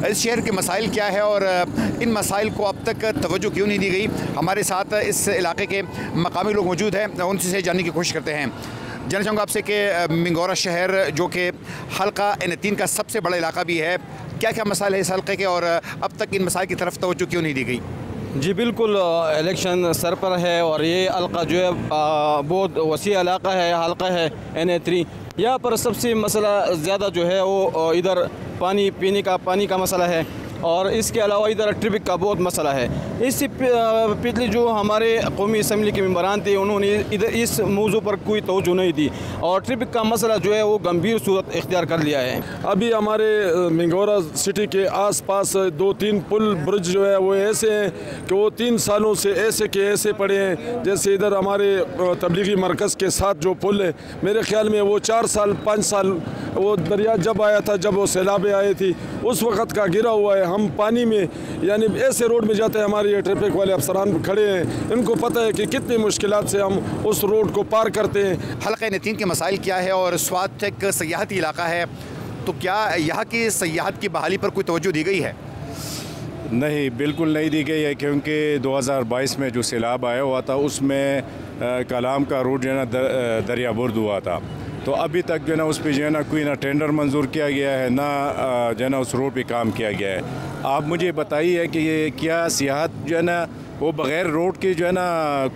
इस शहर के मसाइल क्या है और इन मसाइल को अब तक तवज्जो क्यों नहीं दी गई? हमारे साथ इस इलाके के मकामी लोग मौजूद हैं, उनसे जानने की कोशिश करते हैं। जानना चाहूँगा आपसे कि मिंगोरा शहर जो कि हल्का N3 का सबसे बड़ा इलाका भी है, क्या क्या मसाइल है इस हल्के के और अब तक इन मसाइल की तरफ तवज्जो क्यों नहीं दी गई? जी बिल्कुल, इलेक्शन सर पर है और ये हल्का जो है बहुत वसी इलाका है, हल्का है N3। यहाँ पर सबसे मसला ज़्यादा जो है वो इधर पानी का मसला है और इसके अलावा इधर ट्रैफिक का बहुत मसला है। इससे पिछले जो हमारे कौमी असम्बली के मेंबरान थे उन्होंने इधर इस मौजू पर कोई तवज्जो नहीं दी और ट्रैफिक का मसला जो है वो गंभीर सूरत इख्तियार कर लिया है। अभी हमारे मिंगोरा सिटी के आसपास 2-3 पुल ब्रिज जो है वो ऐसे हैं कि वो 3 सालों से ऐसे के ऐसे पड़े हैं। जैसे इधर हमारे तबलीगी मरकज़ के साथ जो पुल है, मेरे ख्याल में वो 4 साल 5 साल वो दरिया जब आया था, जब वो सैलाबें आई थी, उस वक़्त का गिरा हुआ है। हम पानी में यानी ऐसे रोड में जाते हैं, हमारे ये ट्रैफिक वाले अफसरान खड़े हैं, इनको पता है कि कितनी मुश्किलात से हम उस रोड को पार करते हैं। हल्का N3 के मसाइल क्या है और स्वात एक सयाहती इलाका है, तो क्या यहाँ की सयाहत की बहाली पर कोई तवज्जो दी गई है? नहीं, बिल्कुल नहीं दी गई है, क्योंकि 2022 में जो सैलाब आया हुआ था उसमें कलाम का रोड जो है ना दरिया बुर्द हुआ था। तो अभी तक जो है ना उस पर जो है ना कोई ना टेंडर मंजूर किया गया है, ना जो है ना उस रोड पे काम किया गया है। आप मुझे बताइए कि ये क्या सियाहत जो है ना वो बग़ैर रोड के जो है ना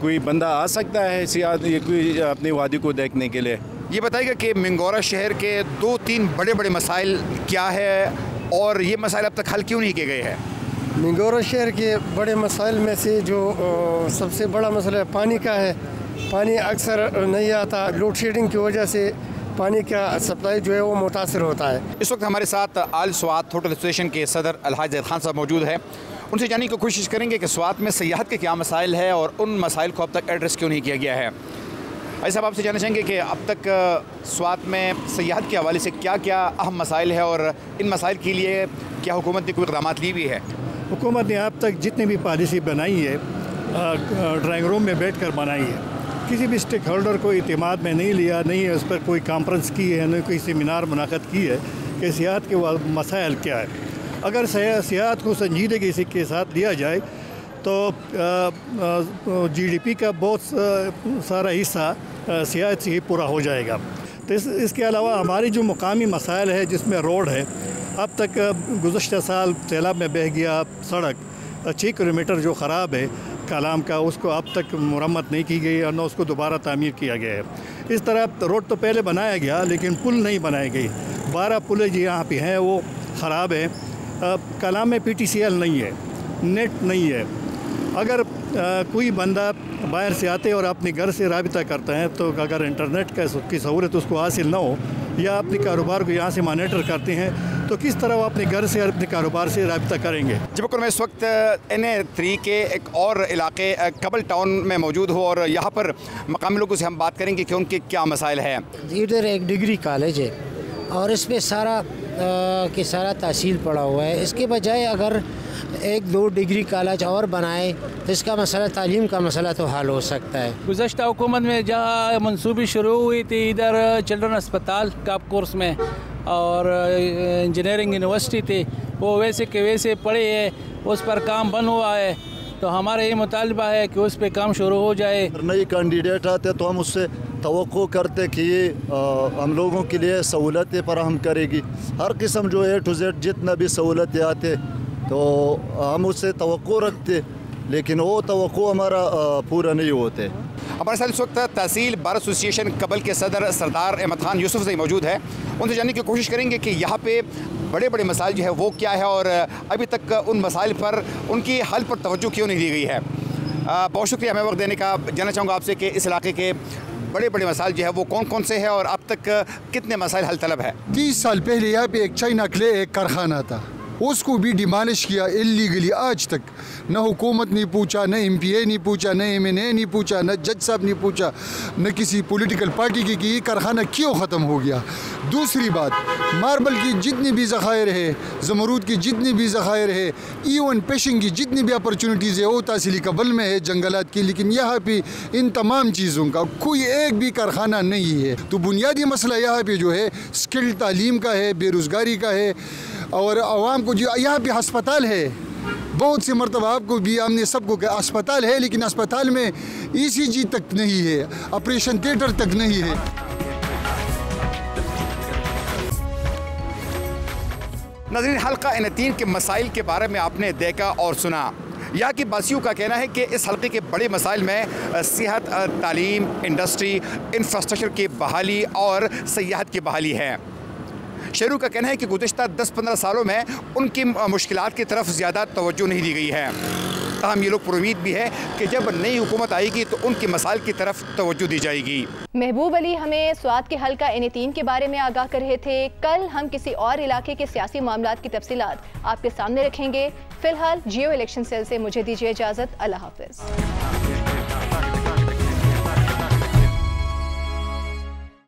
कोई बंदा आ सकता है सियाहत ये कोई अपनी वादी को देखने के लिए? ये बताइएगा कि मिंगोरा शहर के 2-3 बड़े मसाइल क्या है और ये मसाइल अब तक हल क्यों नहीं किए गए हैं? मिंगोरा शहर के बड़े मसाइल में से जो सबसे बड़ा मसला पानी का है। पानी अक्सर नहीं आता, लोड शेडिंग की वजह से पानी का सप्लाई जो है वो मुतासर होता है। इस वक्त हमारे साथ आल स्वात होटल एसोसिएशन के सदर अलहाज ज़ैद खान साहब मौजूद है। उनसे जानने की कोशिश करेंगे कि स्वात में सयाहत के क्या मसाइल है और उन मसाइल को अब तक एड्रेस क्यों नहीं किया गया है। ऐसा आप आपसे जानना चाहेंगे कि अब तक स्वात में सयाहत के हवाले से क्या क्या अहम मसाइल है और इन मसाइल के लिए क्या हुकूमत ने कोई इक़दाम ली हुई है? हुकूमत ने अब तक जितनी भी पॉलिसी बनाई है ड्राइंग रूम में बैठ कर बनाई है, किसी भी स्टेक होल्डर को इत्मीनान में नहीं लिया, नहीं है उस पर कोई कॉन्फ्रेंस की है, नहीं कोई सेमिनार मुनाक़द की है कि सियाहत के मसाइल क्या है। अगर सियाहत को संजीदगी के साथ लिया जाए तो GDP का बहुत सारा हिस्सा सियाहत से ही पूरा हो जाएगा। तो इसके अलावा हमारी जो मुकामी मसाइल है जिसमें रोड है, अब तक गुज़श्ता साल सैलाब में बह गया सड़क 6 किलोमीटर जो ख़राब है कलाम का, उसको अब तक मुरम्मत नहीं की गई और न उसको दोबारा तामीर किया गया है। इस तरह रोड तो पहले बनाया गया लेकिन पुल नहीं बनाई गई। 12 पुल जो यहाँ पे हैं वो ख़राब है। कलाम में PTCL नहीं है, नेट नहीं है। अगर कोई बंदा बाहर से आते और अपने घर से राबिता करता है तो अगर इंटरनेट की सहूलत उसको हासिल ना हो या अपने कारोबार को यहाँ से मॉनिटर करते हैं तो किस तरह वो अपने घर से अपने कारोबार से राबिता करेंगे। जबकि मैं इस वक्त N3 के एक और इलाके कबल टाउन में मौजूद हूँ और यहाँ पर मकामी लोगों से हम बात करेंगे कि उनके क्या मसाइल हैं। इधर एक डिग्री कॉलेज है और इस पर सारा कि सारा तहसील पड़ा हुआ है। इसके बजाय अगर 1-2 डिग्री कॉलेज और बनाए तो इसका मसला तालीम का मसला तो हल हो सकता है। गुज़श्ता हुकूमत में जहाँ मनसूबी शुरू हुई थी इधर चिल्ड्रन अस्पताल काप कोर्स में और इंजीनियरिंग यूनिवर्सिटी थी, वो वैसे के वैसे पड़े है, उस पर काम बंद हुआ है। तो हमारा ये मुतालबा है कि उस पर काम शुरू हो जाए। नई कैंडिडेट आते तो हम उससे तवक्को करते कि ये हम लोगों के लिए सहूलतें फराहम करेगी। हर किस्म जो A to Z जितना भी सहूलतें आते तो हम उससे तवक्को रखते, लेकिन वो तवक्को हमारा पूरा नहीं होते। हमारे साथ इस वक्त तहसील बार एसोसिएशन कबल के सदर सरदार अहमद खान यूसुफ से मौजूद है। उनसे जानने की कोशिश करेंगे कि यहाँ पे बड़े मसाइल जो है वो क्या है और अभी तक उन मसाइल पर उनकी हल पर तवज्जो क्यों नहीं दी गई है। बहुत शुक्रिया हमें वक्त देने का। जानना चाहूँगा आपसे कि इस इलाके के बड़े मसाइल जो है वो कौन कौन से हैं और अब तक कितने मसाइल हल तलब है। 30 साल पहले यहाँ पे एक चाइना क्ले एक कारखाना था उसको भी डिमॉलिश किया इलीगली। आज तक न हुकूमत ने पूछा, न MPA ने पूछा, न MNA ने पूछा, न जज साहब ने पूछा, न किसी पॉलिटिकल पार्टी की कि ये कारखाना क्यों ख़त्म हो गया। दूसरी बात, मार्बल की जितनी भी ज़खायर है, ज़मरूद की जितनी भी ज़खायर है, इवन पेशिंग की जितनी भी अपॉर्चुनिटीज़ है वो तहसीली कबल में है जंगलात की, लेकिन यहाँ पे इन तमाम चीज़ों का कोई एक भी कारखाना नहीं है। तो बुनियादी मसला यहाँ पे जो है स्किल तालीम का है, बेरोज़गारी का है, और आवाम को जो यहाँ पे अस्पताल है, बहुत सी मरतबा आपको भी हमने सबको कहा अस्पताल है, लेकिन अस्पताल में ECG तक नहीं है, ऑपरेशन थिएटर तक नहीं है। नाज़रीन, हल्का N3 के मसाइल के बारे में आपने देखा और सुना। यहाँ की बासियों का कहना है कि इस हल्के के बड़े मसाइल में सेहत, तालीम, इंडस्ट्री, इंफ्रास्ट्रक्चर की बहाली और सयाहत की बहाली है। शहरों का कहना है कि गुज़िश्ता 10-15 सालों में उनकी मुश्किलात की तरफ ज़्यादा तवज्जो नहीं दी गई है। ताहम ये लोग पुरुमीद भी है कि जब नई हुकूमत आएगी तो उनके मसाइल की तरफ तवज्जो दी जाएगी। महबूब अली हमें स्वात के हल्का N3 के बारे में आगाह कर रहे थे। कल हम किसी और इलाके के सियासी मामलात की तफसीलात आपके सामने रखेंगे। फिलहाल जियो इलेक्शन सेल से मुझे दीजिए इजाज़त। अल्लाह हाफ़िज़।